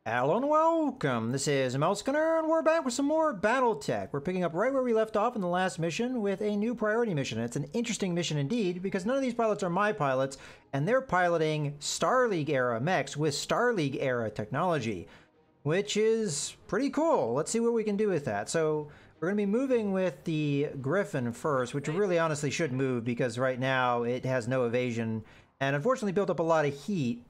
Hello and welcome. This is Mercenary, and we're back with some more BattleTech. We're picking up right where we left off in the last mission with a new priority mission. It's an interesting mission indeed because none of these pilots are my pilots, and they're piloting Star League era mechs with Star League era technology, which is pretty cool. Let's see what we can do with that. So we're going to be moving with the Griffin first, which really honestly should move because right now it has no evasion and unfortunately built up a lot of heat.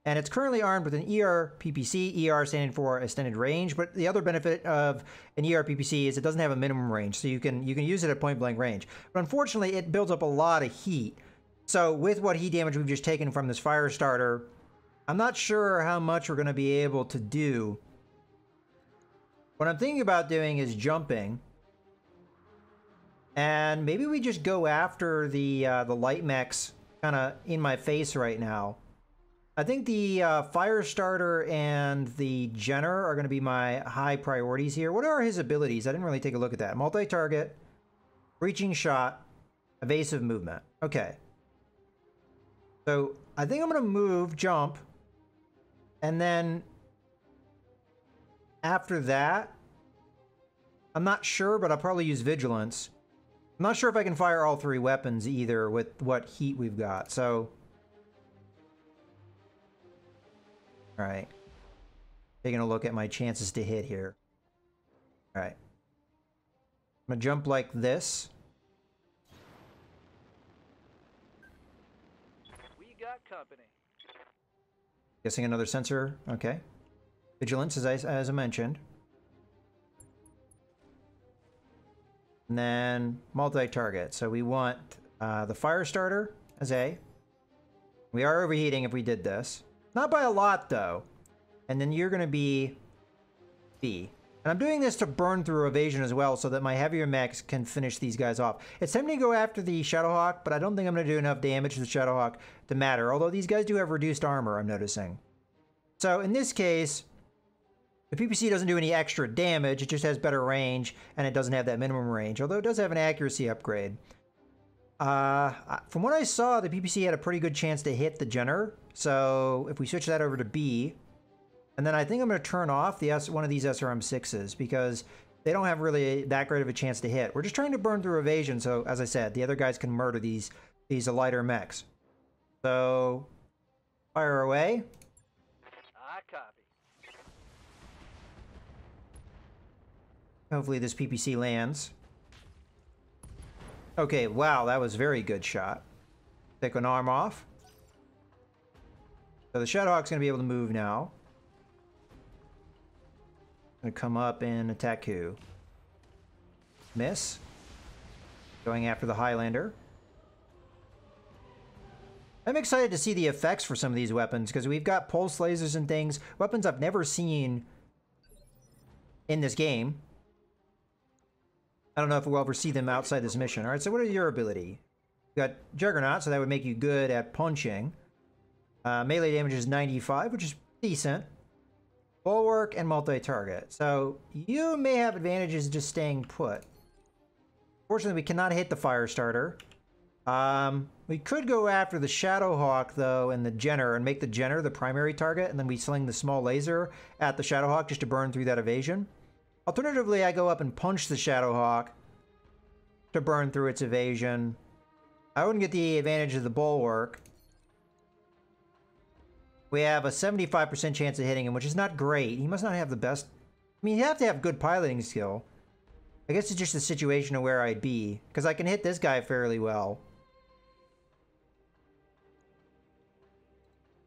And it's currently armed with an ER PPC, ER standing for extended range. But the other benefit of an ER PPC is it doesn't have a minimum range, so you can use it at point blank range. But unfortunately, it builds up a lot of heat. So with what heat damage we've just taken from this fire starter, I'm not sure how much we're going to be able to do. What I'm thinking about doing is jumping, and maybe we just go after the light mechs kind of in my face right now. I think the fire starter and the Jenner are going to be my high priorities here. What are his abilities? I didn't really take a look at that. Multi-target, breaching shot, evasive movement. Okay. So I think I'm going to move, jump, and then after that, I'm not sure, but I'll probably use vigilance. I'm not sure if I can fire all three weapons either with what heat we've got. So all right, taking a look at my chances to hit here. All right, I'm gonna jump like this. We got company. Guessing another sensor. Okay, vigilance as I mentioned, and then multi-target. So we want the fire starter as A. We are overheating if we did this. Not by a lot, though. And then you're going to be B. And I'm doing this to burn through evasion as well so that my heavier mechs can finish these guys off. It's tempting to go after the Shadowhawk, but I don't think I'm going to do enough damage to the Shadowhawk to matter. Although these guys do have reduced armor, I'm noticing. So in this case, the PPC doesn't do any extra damage. It just has better range, and it doesn't have that minimum range. Although it does have an accuracy upgrade. From what I saw, the PPC had a pretty good chance to hit the Jenner. So if we switch that over to B, and then I think I'm going to turn off the one of these SRM6s because they don't have really that great of a chance to hit. We're just trying to burn through evasion. So as I said, the other guys can murder these lighter mechs. So fire away. I copy. Hopefully this PPC lands. Okay, wow, that was a very good shot. Take an arm off. So the Shadowhawk's going to be able to move now. Going to come up and attack who? Miss. Going after the Highlander. I'm excited to see the effects for some of these weapons because we've got pulse lasers and things. Weapons I've never seen in this game. I don't know if we'll ever see them outside this mission. All right, so what are your ability? You got Juggernaut, so that would make you good at punching. Melee damage is 95, which is decent. Bulwark and multi-target. So you may have advantages just staying put. Fortunately, we cannot hit the fire starter. We could go after the Shadowhawk, though, and the Jenner, and make the Jenner the primary target, and then we sling the small laser at the Shadowhawk just to burn through that evasion. Alternatively, I go up and punch the Shadowhawk to burn through its evasion. I wouldn't get the advantage of the Bulwark. We have a 75% chance of hitting him, which is not great. He must not have the best... I mean, you have to have good piloting skill. I guess it's just a situation of where I'd be, because I can hit this guy fairly well.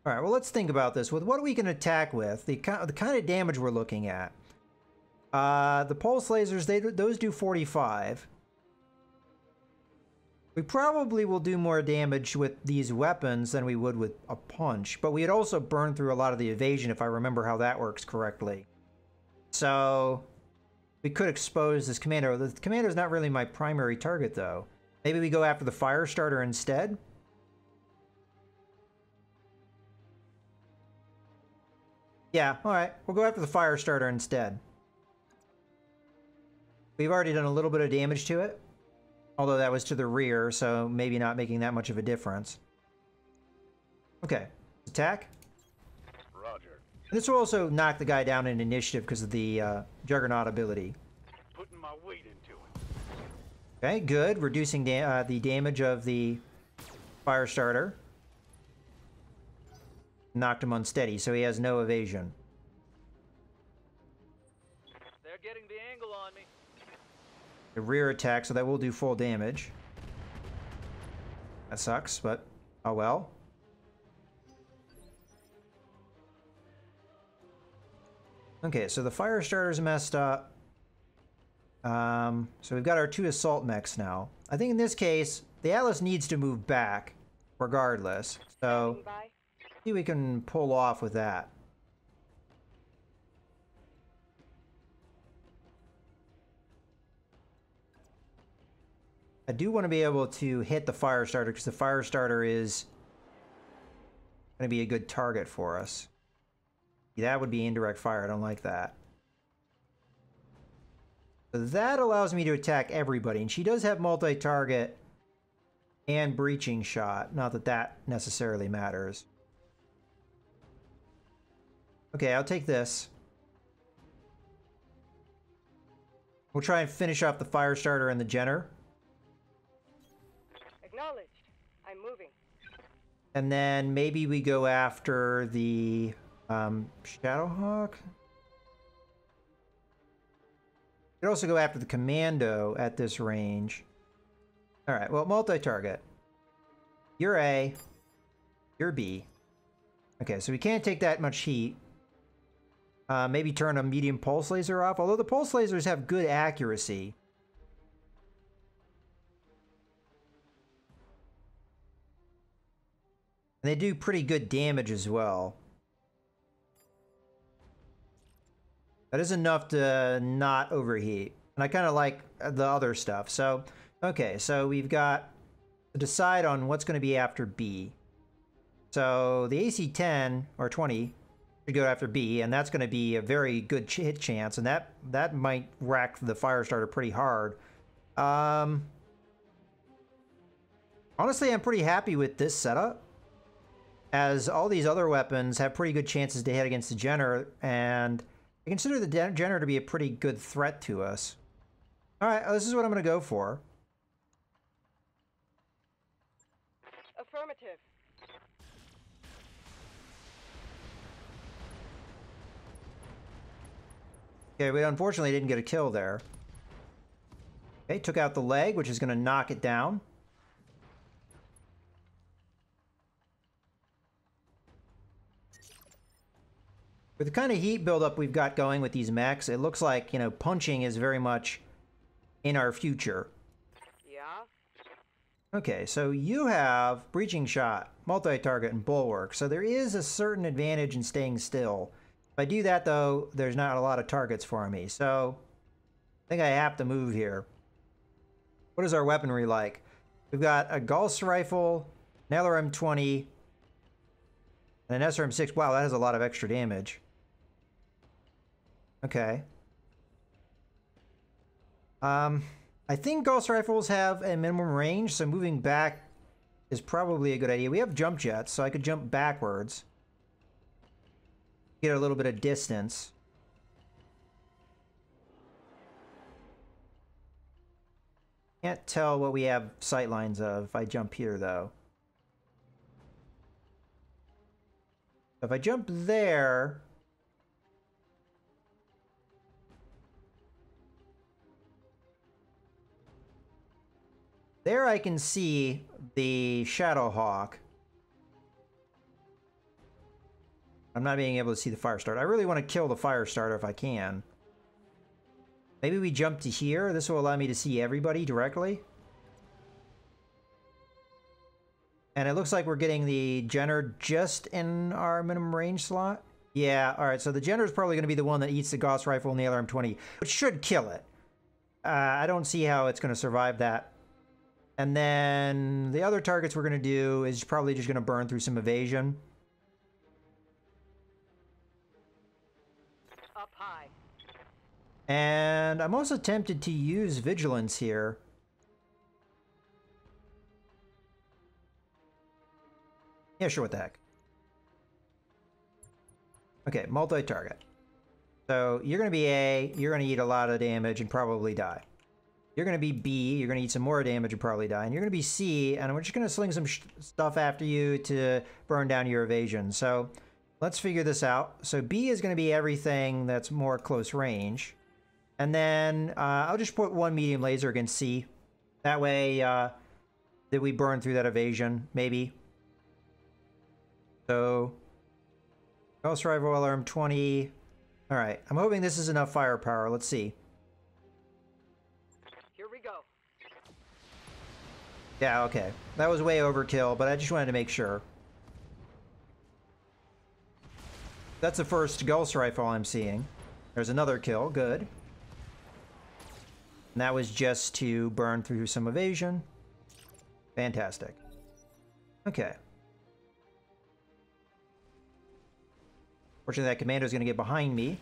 Alright, well, let's think about this. With what we can attack with, the kind of damage we're looking at. The pulse lasers, those do 45. We probably will do more damage with these weapons than we would with a punch, but we'd also burn through a lot of the evasion if I remember how that works correctly. So we could expose this commando. The commando is not really my primary target, though. Maybe we go after the fire starter instead. Yeah, all right. We'll go after the fire starter instead. We've already done a little bit of damage to it. Although that was to the rear, so maybe not making that much of a difference. Okay. Attack. Roger. This will also knock the guy down in initiative because of the Juggernaut ability. Putting my weight into it. Okay, good. Reducing the damage of the fire starter. Knocked him unsteady, so he has no evasion. They're getting the angle on me. A rear attack, so that will do full damage. That sucks, but oh well. Okay, so the fire starter's messed up. So we've got our 2 assault mechs now. I think in this case, the Atlas needs to move back regardless. So see what we can pull off with that. I do want to be able to hit the fire starter because the fire starter is going to be a good target for us. That would be indirect fire. I don't like that. So that allows me to attack everybody. And she does have multi-target and breaching shot. Not that that necessarily matters. Okay, I'll take this. We'll try and finish off the fire starter and the Jenner. Acknowledged. I'm moving. And then maybe we go after the Shadowhawk. We could also go after the Commando at this range. Alright, well, multi-target. You're A. You're B. Okay, so we can't take that much heat. Maybe turn a medium pulse laser off, although the pulse lasers have good accuracy. And they do pretty good damage as well. That is enough to not overheat. And I kind of like the other stuff. So, okay, so we've got to decide on what's going to be after B. So the AC-10 or 20 should go after B, and that's going to be a very good hit chance, and that might rack the fire starter pretty hard. Honestly, I'm pretty happy with this setup, as all these other weapons have pretty good chances to hit against the Jenner, and I consider the Jenner to be a pretty good threat to us. Alright, this is what I'm going to go for. Affirmative. Okay, we unfortunately didn't get a kill there. Okay, took out the leg, which is going to knock it down. With the kind of heat buildup we've got going with these mechs, it looks like, you know, punching is very much in our future. Yeah. Okay, so you have breaching shot, multi-target, and bulwark. So there is a certain advantage in staying still. If I do that, though, there's not a lot of targets for me. So I think I have to move here. What is our weaponry like? We've got a Gauss rifle, an LRM-20, and an SRM-6. Wow, that has a lot of extra damage. Okay. I think Gauss rifles have a minimum range, so moving back is probably a good idea. We have jump jets, so I could jump backwards. Get a little bit of distance. Can't tell what we have sight lines of if I jump here, though. If I jump there... There I can see the Shadowhawk. I'm not being able to see the fire starter. I really want to kill the fire starter if I can. Maybe we jump to here. This will allow me to see everybody directly. And it looks like we're getting the Jenner just in our minimum range slot. Yeah, alright, so the Jenner is probably going to be the one that eats the Gauss rifle and the LRM-20, which should kill it. I don't see how it's going to survive that. And then the other targets we're going to do is probably just going to burn through some evasion. Up high. And I'm also tempted to use Vigilance here. Yeah, sure, what the heck. Okay, multi-target. So you're going to be A, you're going to eat a lot of damage and probably die. You're going to be B, you're going to eat some more damage and probably die. And you're going to be C, and we're just going to sling some stuff after you to burn down your evasion. So let's figure this out. So B is going to be everything that's more close range. And then I'll just put one medium laser against C. That way that we burn through that evasion, maybe. So Ghost Rifle Alarm 20. All right, I'm hoping this is enough firepower. Let's see. Here we go. Yeah, okay. That was way overkill, but I just wanted to make sure. That's the first Ghost Rifle I'm seeing. There's another kill. Good. And that was just to burn through some evasion. Fantastic. Okay. Fortunately, that commando's going to get behind me.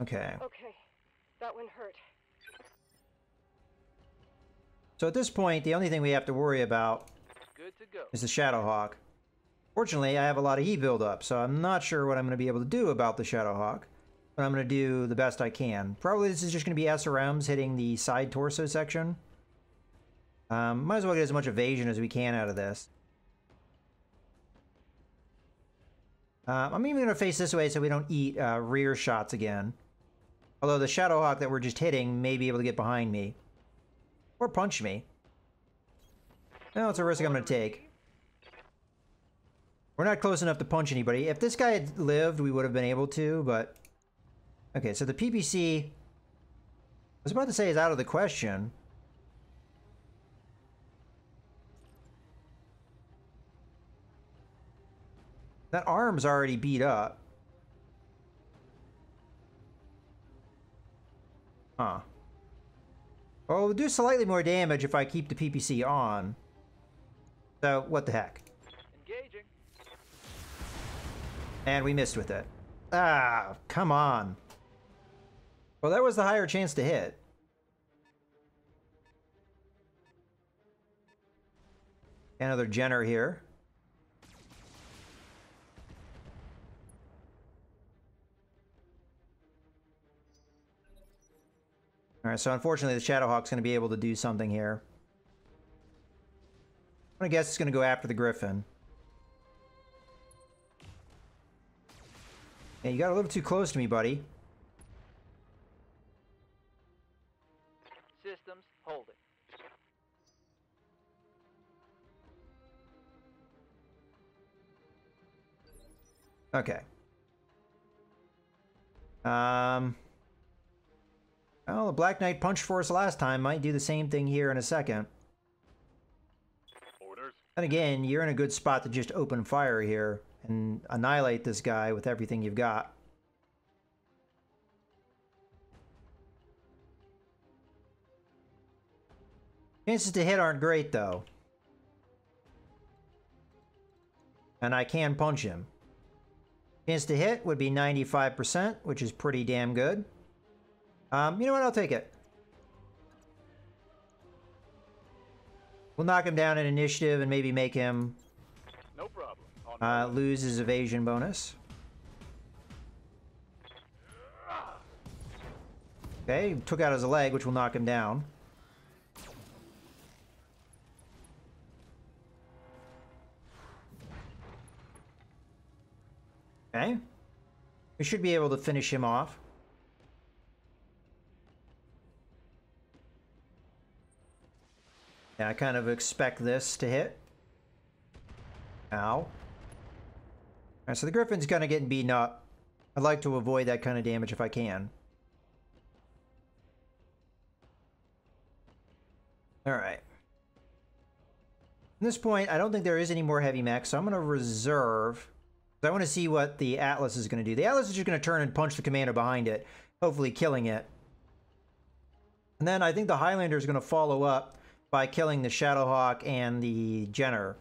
Okay. Okay, that one hurt. So at this point, the only thing we have to worry about Good to go. is the Shadowhawk. Fortunately, I have a lot of heat buildup, so I'm not sure what I'm going to be able to do about the Shadowhawk. But I'm going to do the best I can. Probably this is just going to be SRMs hitting the side torso section. Might as well get as much evasion as we can out of this. I'm even going to face this way so we don't eat rear shots again. Although the Shadowhawk that we're just hitting may be able to get behind me. Or punch me. No, it's a risk I'm going to take. We're not close enough to punch anybody. If this guy had lived, we would have been able to, but... Okay, so the PPC... I was about to say is out of the question. That arm's already beat up. Huh. Well, we'll do slightly more damage if I keep the PPC on. So, what the heck. Engaging. And we missed with it. Ah, come on. Well, that was the higher chance to hit. Another Jenner here. Alright, so unfortunately the Shadowhawk's going to be able to do something here. I'm going to guess it's going to go after the Griffin. Yeah, you got a little too close to me, buddy. Systems holding. Okay. Well, the Black Knight punched for us last time. Might do the same thing here in a second. Orders. And again, you're in a good spot to just open fire here and annihilate this guy with everything you've got. Chances to hit aren't great, though. And I can punch him. Chance to hit would be 95%, which is pretty damn good. You know what? I'll take it. We'll knock him down in initiative and maybe make him No problem. lose his evasion bonus. Okay, took out his leg, which will knock him down. Okay. We should be able to finish him off. Yeah, I kind of expect this to hit. Ow. Alright, so the Griffin's kind of getting beaten up. I'd like to avoid that kind of damage if I can. Alright. At this point, I don't think there is any more heavy mechs, so I'm going to reserve. I want to see what the Atlas is going to do. The Atlas is just going to turn and punch the commander behind it, hopefully killing it. And then I think the Highlander is going to follow up by killing the Shadowhawk and the Jenner.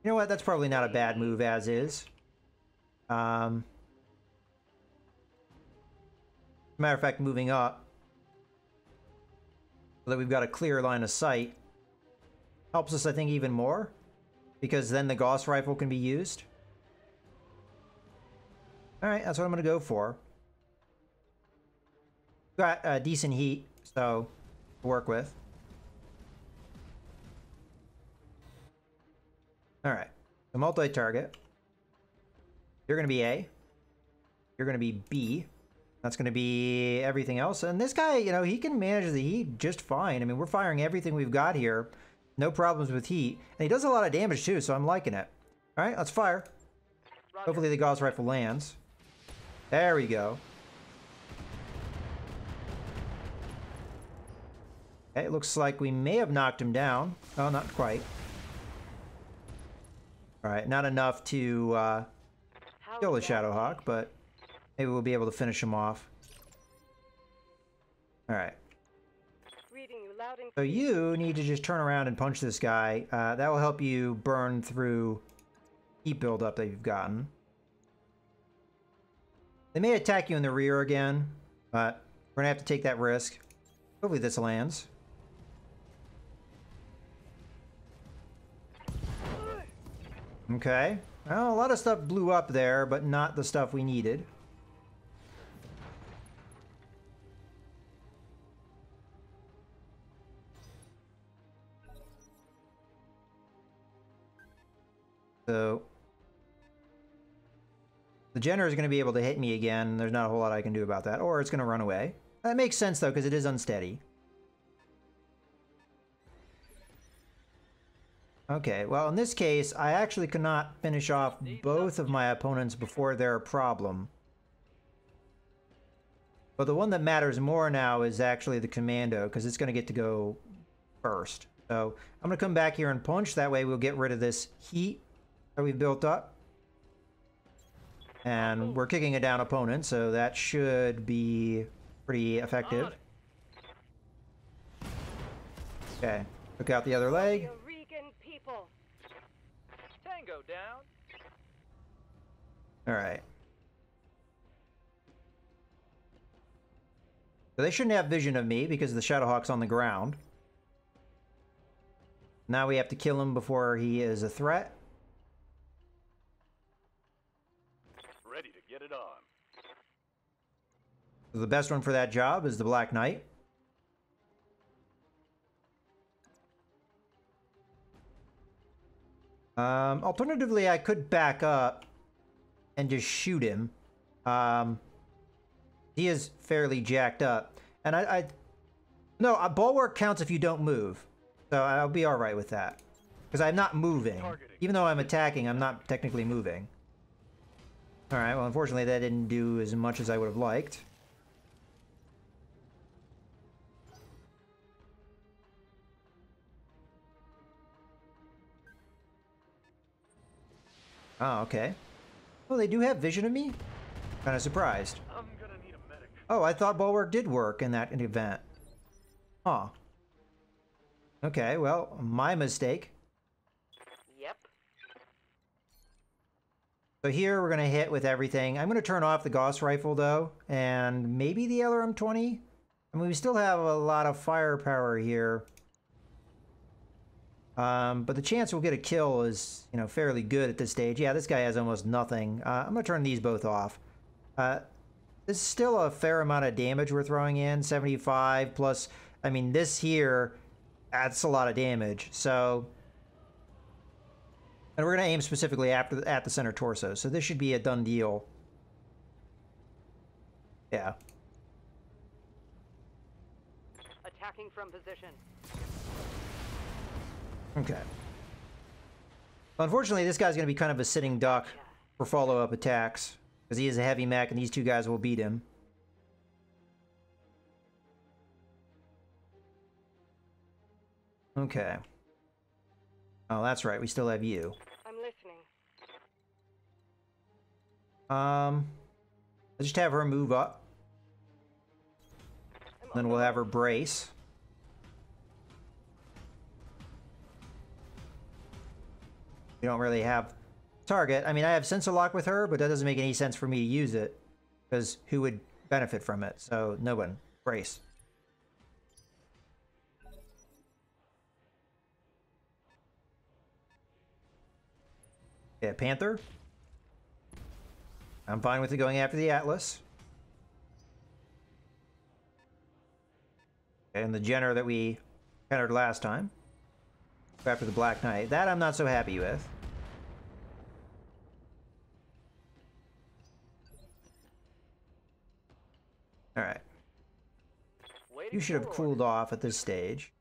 You know what? That's probably not a bad move as is. Matter of fact, moving up so that we've got a clear line of sight helps us, I think, even more. because then the Gauss rifle can be used. All right, that's what I'm going to go for. Got decent heat, so to work with. All right, so multi-target. You're going to be A. You're going to be B. That's going to be everything else. And this guy, you know, he can manage the heat just fine. I mean, we're firing everything we've got here. No problems with heat. And he does a lot of damage too, so I'm liking it. All right, let's fire. Roger. Hopefully the Gauss rifle lands. There we go. Okay, it looks like we may have knocked him down. Oh, not quite. All right, not enough to kill the Shadowhawk, but maybe we'll be able to finish him off. All right. Reading you loud and So you need to just turn around and punch this guy. That will help you burn through heat buildup that you've gotten. They may attack you in the rear again, but we're gonna have to take that risk. Hopefully this lands. Okay. Well, a lot of stuff blew up there, but not the stuff we needed. So the Jenner is going to be able to hit me again. There's not a whole lot I can do about that. Or it's going to run away. That makes sense, though, because it is unsteady. Okay, well, in this case, I actually cannot finish off both of my opponents before they're a problem. But the one that matters more now is actually the Commando, because it's going to get to go first. So I'm going to come back here and punch. That way we'll get rid of this heat that we've built up. And we're kicking a down opponent, so that should be pretty effective. Okay, took out the other leg. people. Tango down. Alright. So they shouldn't have vision of me because the Shadowhawk's on the ground. Now we have to kill him before he is a threat. Ready to get it on. So the best one for that job is the Black Knight. Alternatively, I could back up and just shoot him. He is fairly jacked up. And no, a bulwark counts if you don't move. So I'll be alright with that. Because I'm not moving. Even though I'm attacking, I'm not technically moving. Alright, well, unfortunately that didn't do as much as I would have liked. Oh, okay. Oh, they do have vision of me? Kind of surprised. I'm gonna need a medic. Oh, I thought bulwark did work in that event. Huh. Okay, well, my mistake. Yep. So here we're going to hit with everything. I'm going to turn off the Gauss rifle, though, and maybe the LRM-20. I mean, we still have a lot of firepower here. But the chance we'll get a kill is, you know, fairly good at this stage. Yeah, this guy has almost nothing. I'm going to turn these both off. This is still a fair amount of damage we're throwing in, 75 plus. I mean, this here, that's a lot of damage. So, and we're going to aim specifically at the center torso. So this should be a done deal. Yeah. Attacking from position. Okay. Well, unfortunately, this guy's going to be kind of a sitting duck for follow-up attacks. Because he is a heavy mech, and these two guys will beat him. Okay. Oh, that's right. We still have you. I'm listening. Let's just have her move up. Then we'll have her brace. We don't really have target. I mean, I have sensor lock with her, but that doesn't make any sense for me to use it. Because who would benefit from it? So, no one. Brace. Yeah, Panther. I'm fine with it going after the Atlas. And the Jenner that we entered last time. After the Black Knight. That I'm not so happy with. Alright. You should have cooled off at this stage.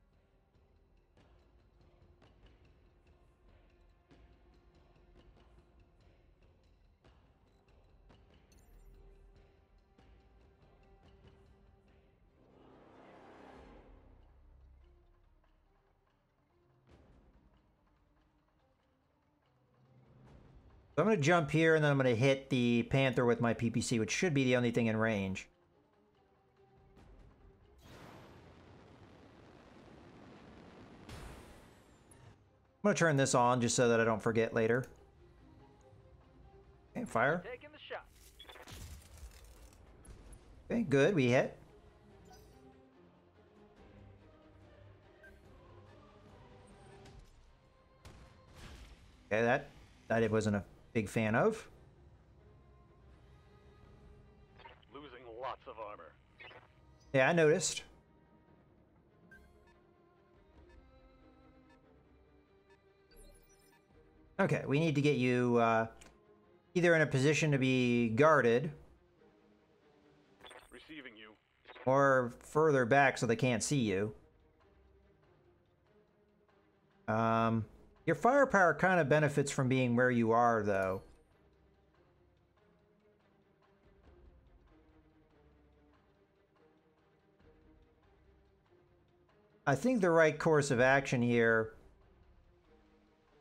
So I'm going to jump here, and then I'm going to hit the Panther with my PPC, which should be the only thing in range. I'm going to turn this on just so that I don't forget later. Okay, fire. Taking the shot. Okay, good. We hit. Okay, that I wasn't a big fan of. Losing lots of armor. Yeah, I noticed. Okay, we need to get you either in a position to be guarded Receiving you. or further back so they can't see you. Your firepower kind of benefits from being where you are, though. I think the right course of action here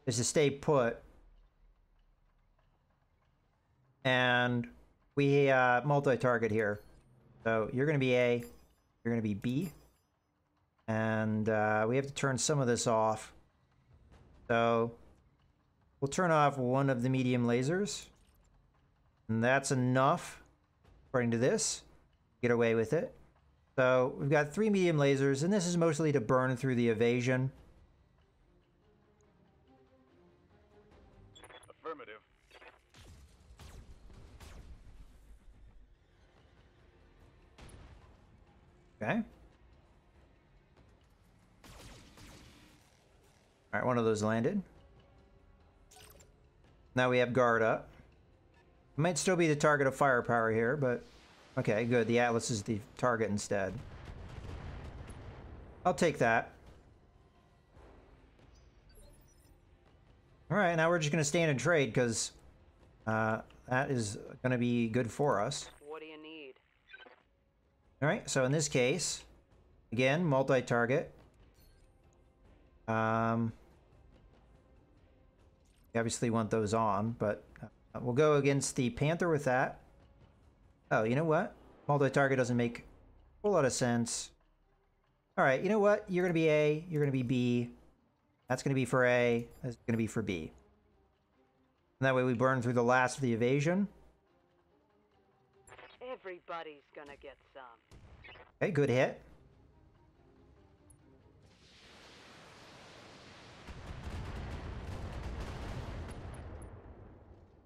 is to stay put. And we multi-target here. So you're going to be A, you're going to be B. And we have to turn some of this off. So we'll turn off one of the medium lasers. And that's enough, according to this. Get away with it. So we've got 3 medium lasers, and this is mostly to burn through the evasion. Affirmative. Okay. Alright, one of those landed. Now we have guard up. Might still be the target of firepower here, but... Okay, good. The Atlas is the target instead. I'll take that. Alright, now we're just going to stand and trade, because... that is going to be good for us. What do you need? Alright, so in this case... Again, multi-target. We obviously want those on, but we'll go against the Panther with that. Oh, you know what? Multi-target doesn't make a whole lot of sense. Alright, you know what? You're going to be A, you're going to be B. That's going to be for A, that's going to be for B. And that way we burn through the last of the evasion. Everybody's gonna get some. Okay, good hit.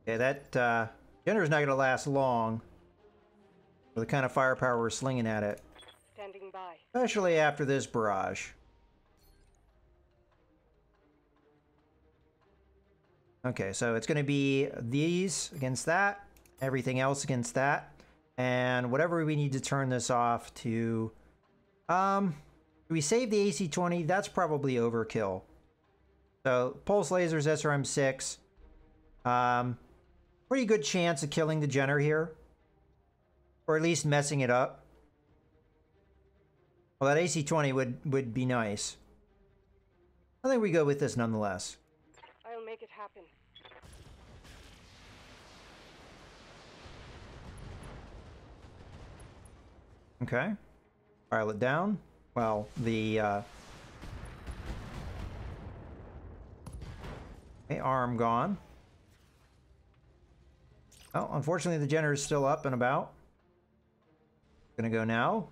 Okay, that Jenner's not going to last long with the kind of firepower we're slinging at it. Standing by. Especially after this barrage. Okay, so it's going to be these against that, everything else against that, and whatever we need to turn this off to... we save the AC-20? That's probably overkill. So, pulse lasers, SRM-6. Pretty good chance of killing the Jenner here. Or at least messing it up. Well, that AC-20 would be nice. I think we go with this nonetheless. I'll make it happen. Okay. File it down. Well, the okay, arm gone. Oh, unfortunately the Jenner is still up and about. Gonna go now.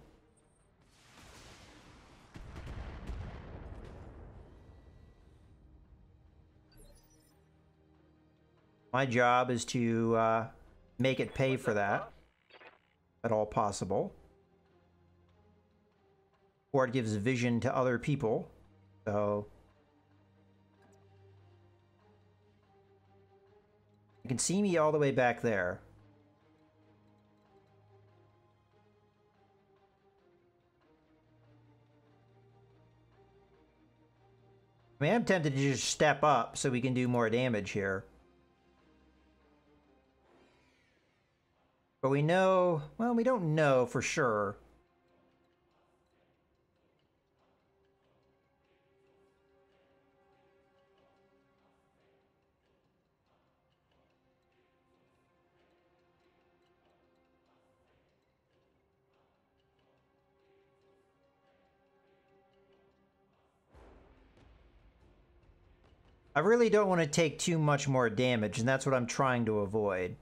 My job is to make it pay for that at all possible. Or it gives vision to other people. So you can see me all the way back there. I mean, I'm tempted to just step up so we can do more damage here. But we know, well, we don't know for sure. I really don't want to take too much more damage, and that's what I'm trying to avoid.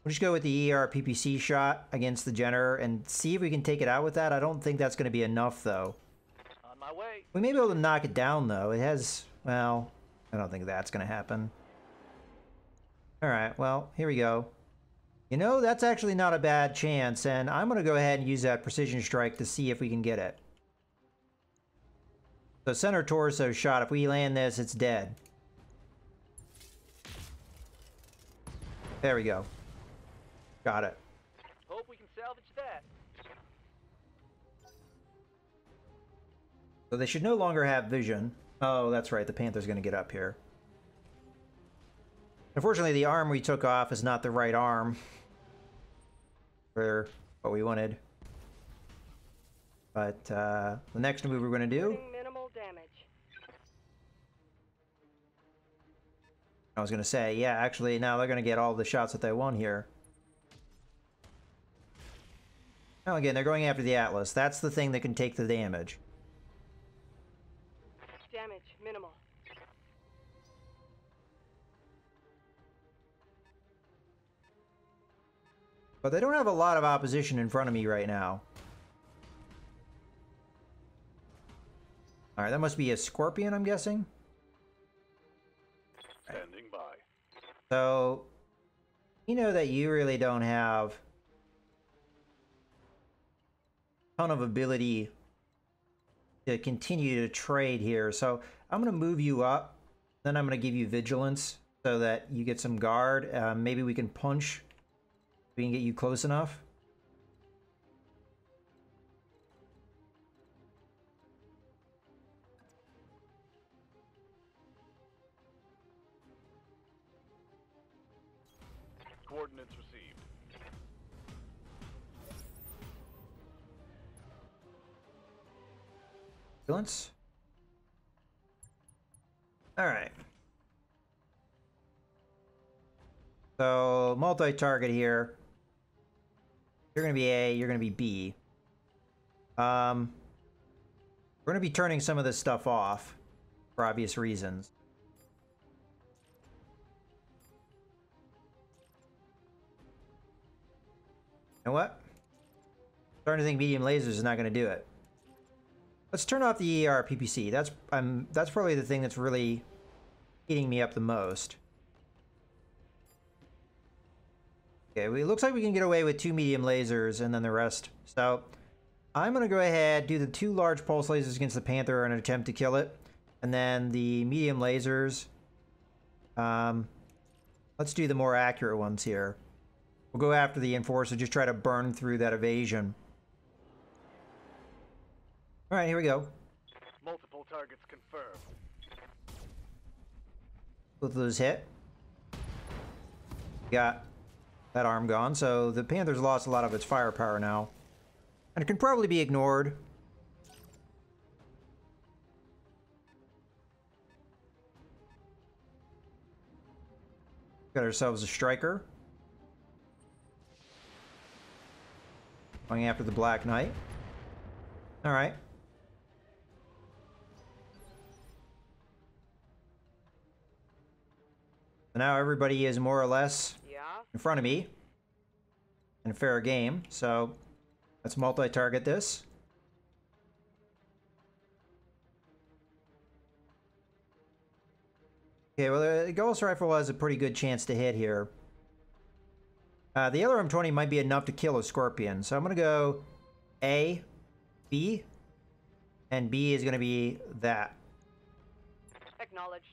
We'll just go with the ER PPC shot against the Jenner and see if we can take it out with that. I don't think that's going to be enough, though. On my way. We may be able to knock it down, though. It has... well, I don't think that's going to happen. Alright, well, here we go. You know, that's actually not a bad chance, and I'm going to go ahead and use that precision strike to see if we can get it. So center torso shot, if we land this, it's dead. There we go. Got it. Hope we can salvage that. So they should no longer have vision. Oh, that's right, the Panther's going to get up here. Unfortunately, the arm we took off is not the right arm for what we wanted. But the next move we're going to do... minimal damage. I was going to say, yeah, actually, now they're going to get all the shots that they want here. Now, again, they're going after the Atlas. That's the thing that can take the damage. Damage minimal. But they don't have a lot of opposition in front of me right now. Alright, that must be a Scorpion, I'm guessing. Standing by. So, you know that you really don't have a ton of ability to continue to trade here. So, I'm going to move you up. Then I'm going to give you Vigilance so that you get some guard. Maybe we can punch. We can get you close enough. Coordinates received. Vigilance. All right. So, multi-target here. You're going to be A, you're going to be B. We're going to be turning some of this stuff off for obvious reasons. You know what? Starting to think medium lasers is not going to do it. Let's turn off the ER PPC. That's probably the thing that's really heating me up the most. Okay, it looks like we can get away with 2 medium lasers and then the rest. So, I'm going to go ahead, do the 2 large pulse lasers against the Panther in an attempt to kill it. And then the medium lasers. Let's do the more accurate ones here. We'll go after the Enforcer, just try to burn through that evasion. Alright, here we go. Multiple targets confirmed. Both of those hit. Got that arm gone, so the Panther's lost a lot of its firepower now. And it can probably be ignored. Got ourselves a Striker. Going after the Black Knight. Alright. So now everybody is more or less in front of me in fair game, so let's multi-target this. Okay, well, the Ghost Rifle has a pretty good chance to hit here. The LRM-20 might be enough to kill a Scorpion, so I'm going to go A, B, and B is going to be that. Acknowledged.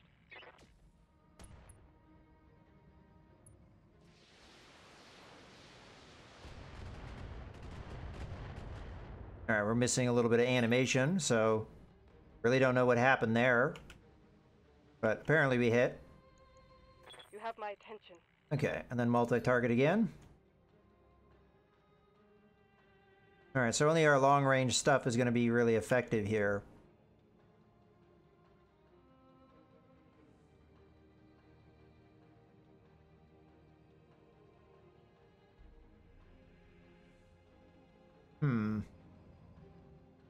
All right, we're missing a little bit of animation, so really don't know what happened there. But apparently we hit. You have my attention. Okay, and then multi-target again. All right, so only our long-range stuff is going to be really effective here.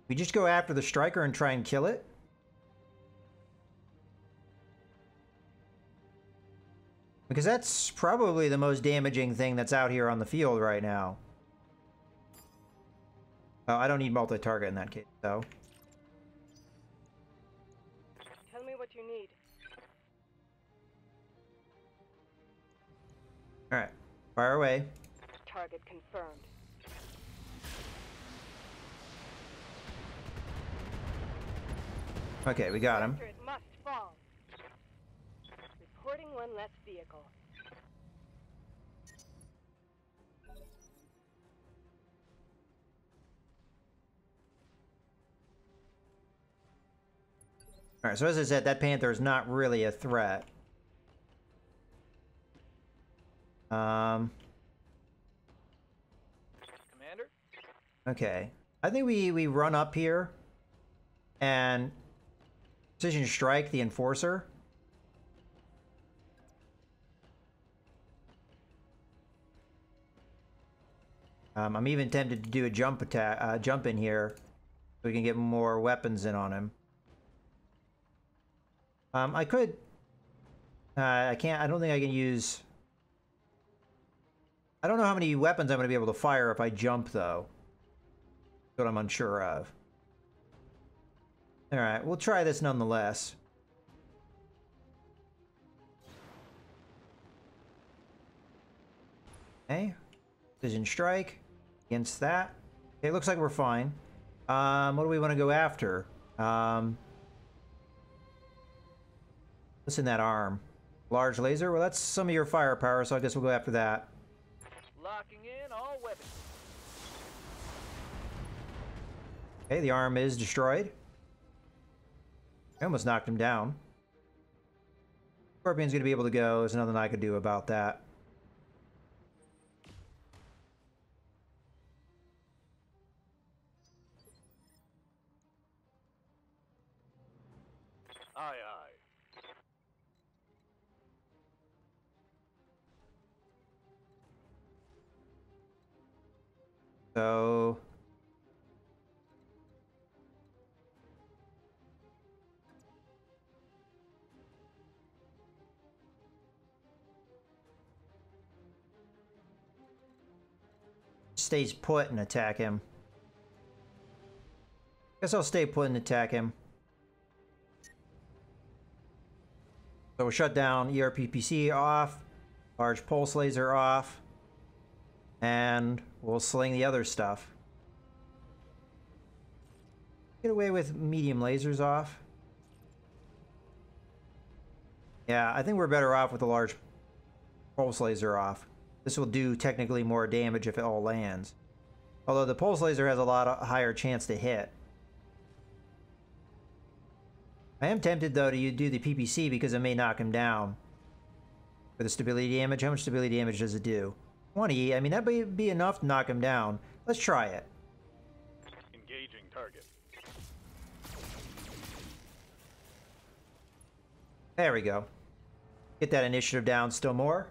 We just go after the striker and try and kill it? Because that's probably the most damaging thing that's out here on the field right now. Oh, I don't need multi-target in that case, though. Tell me what you need. Alright, fire away. Target confirmed. Okay, we got him. After it must fall. Reporting one less vehicle. Alright, so as I said, that Panther is not really a threat. Commander? Okay. I think we run up here and precision strike the Enforcer. I'm even tempted to do a jump attack, jump in here, so we can get more weapons in on him. I could. I can't. I don't think I can use. I don't know how many weapons I'm going to be able to fire if I jump, though. That's what I'm unsure of. All right, we'll try this nonetheless. Okay, precision strike against that. Okay, looks like we're fine. What do we want to go after? What's in that arm? Large laser? Well, that's some of your firepower, so I guess we'll go after that. Locking in all weapons. Okay, the arm is destroyed. I almost knocked him down. Scorpion's gonna be able to go. There's nothing I could do about that. Aye, aye. So... stays put and attack him. Guess I'll stay put and attack him. So we'll shut down ERPPC off, large pulse laser off, and we'll sling the other stuff. Get away with medium lasers off. Yeah, I think we're better off with the large pulse laser off. This will do technically more damage if it all lands. Although the pulse laser has a lot of higher chance to hit. I am tempted though to do the PPC because it may knock him down. For the stability damage, how much stability damage does it do? 20, I mean that may be enough to knock him down. Let's try it. Engaging target. There we go. Get that initiative down still more.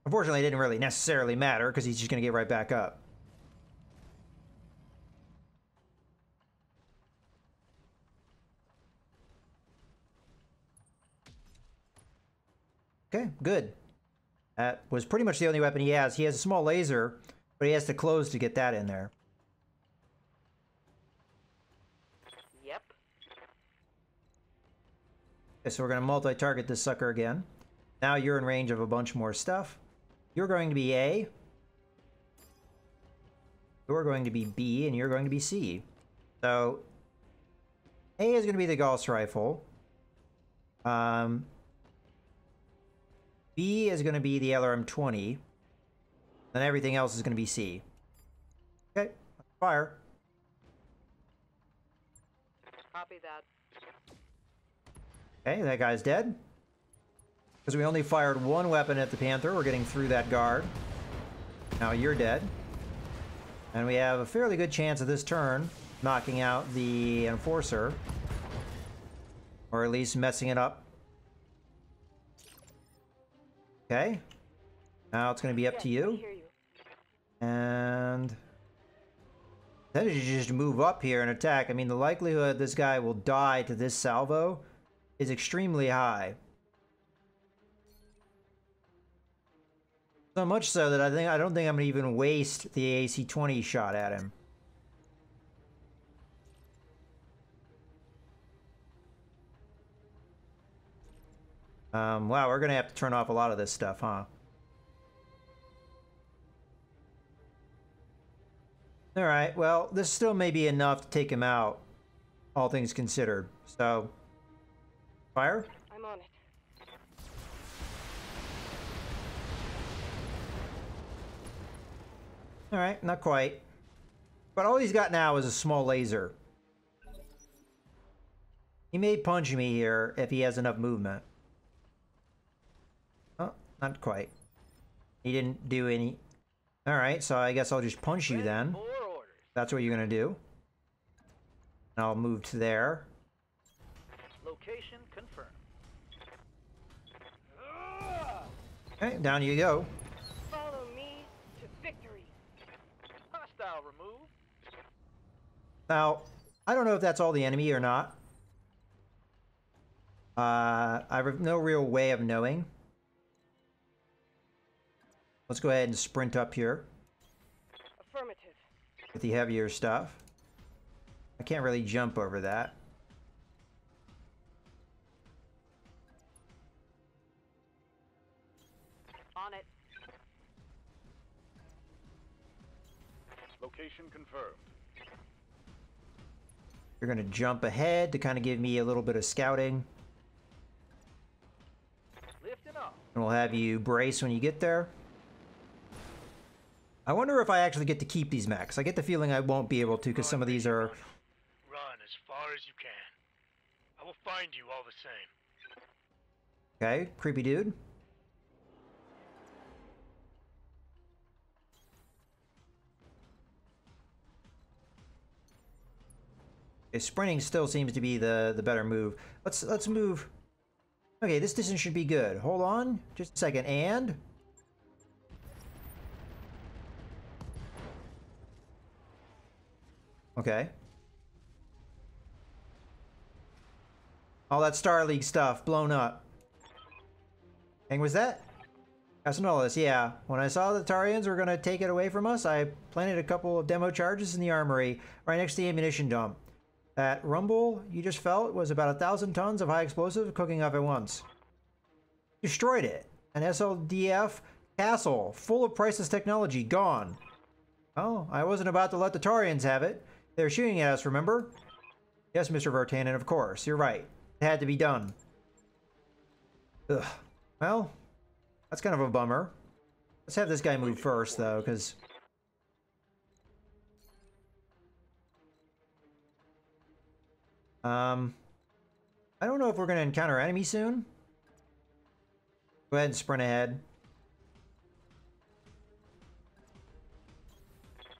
Unfortunately, it didn't really necessarily matter because he's just going to get right back up. Okay, good. That was pretty much the only weapon he has. He has a small laser, but he has to close to get that in there. Okay, so we're going to multi-target this sucker again. Now you're in range of a bunch more stuff. You're going to be A. You're going to be B, and you're going to be C. So, A is going to be the Gauss rifle. B is going to be the LRM-20. Then everything else is going to be C. Okay, fire. Copy that. Okay, that guy's dead. Because we only fired one weapon at the Panther, we're getting through that guard. Now you're dead. And we have a fairly good chance of this turn knocking out the Enforcer. Or at least messing it up. Okay. Now it's going to be up to I you. hear you. And then you just move up here and attack. I mean, the likelihood this guy will die to this salvo is extremely high. So much so that I don't think I'm gonna even waste the AC-20 shot at him. Wow, we're gonna have to turn off a lot of this stuff, huh? Alright, well, this still may be enough to take him out, all things considered. So, fire? I'm on it. Alright, not quite. But all he's got now is a small laser. He may punch me here if he has enough movement. Oh, not quite. He didn't do any... Alright, so I guess I'll just punch you then. For orders. That's what you're gonna do. And I'll move to there. Location confirmed. Okay, down you go. Follow me to victory. Hostile removed. Now, I don't know if that's all the enemy or not. I have no real way of knowing. Let's go ahead and sprint up here Affirmative. with the heavier stuff. I can't really jump over that. On it. Location confirmed. You're going to jump ahead to kind of give me a little bit of scouting. Lifting off. And we'll have you brace when you get there. I wonder if I actually get to keep these mechs. I get the feeling I won't be able to because some of these are... Run as far as you can. I will find you all the same. Okay, creepy dude. Okay, sprinting still seems to be the better move. Let's move. Okay, this distance should be good. Hold on, just a second. And okay. All that Star League stuff blown up. And was that? Casanolis, yeah. When I saw the Tarians were going to take it away from us, I planted a couple of demo charges in the armory right next to the ammunition dump. That rumble you just felt was about 1,000 tons of high explosive cooking up at once. Destroyed it. An SLDF castle full of priceless technology gone. Oh, I wasn't about to let the Tarians have it. They were shooting at us, remember? Yes, Mr. Vartanen, of course. You're right. It had to be done. Ugh. Well, that's kind of a bummer. Let's have this guy move first, though, because... I don't know if we're going to encounter enemies soon. Go ahead and sprint ahead.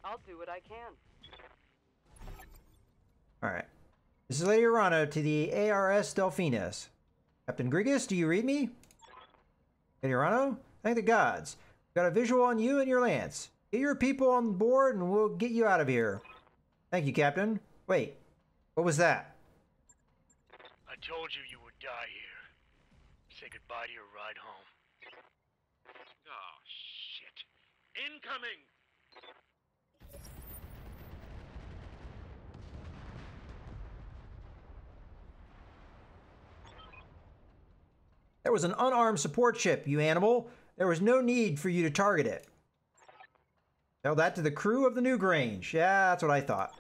I'll do what I can. Alright. This is Lady Urano to the ARS Delphinus. Captain Grigus, do you read me? Lady Urano? Thank the gods. Got a visual on you and your lance. Get your people on board and we'll get you out of here. Thank you, Captain. Wait. What was that? I told you you would die here. Say goodbye to your ride home. Oh, shit. Incoming! There was an unarmed support ship, you animal. There was no need for you to target it. Tell that to the crew of the Newgrange. Yeah, that's what I thought.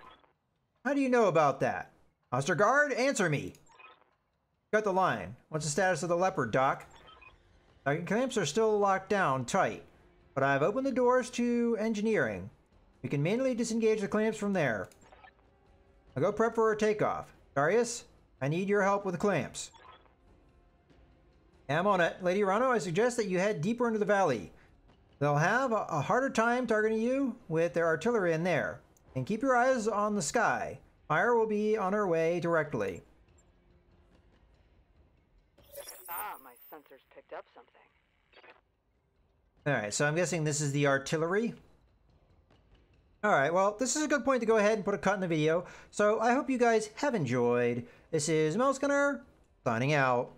How do you know about that? Ostergaard, answer me. Got the line. What's the status of the Leopard, Doc? Our clamps are still locked down tight, but I've opened the doors to engineering. We can manually disengage the clamps from there. I'll go prep for a takeoff. Darius, I need your help with the clamps. I'm on it. Lady Rano, I suggest that you head deeper into the valley. They'll have a harder time targeting you with their artillery in there. And keep your eyes on the sky. Fire will be on our way directly. Ah, my sensors picked up something. Alright, so I'm guessing this is the artillery. Alright, well, this is a good point to go ahead and put a cut in the video. So I hope you guys have enjoyed. This is Melsgunner, signing out.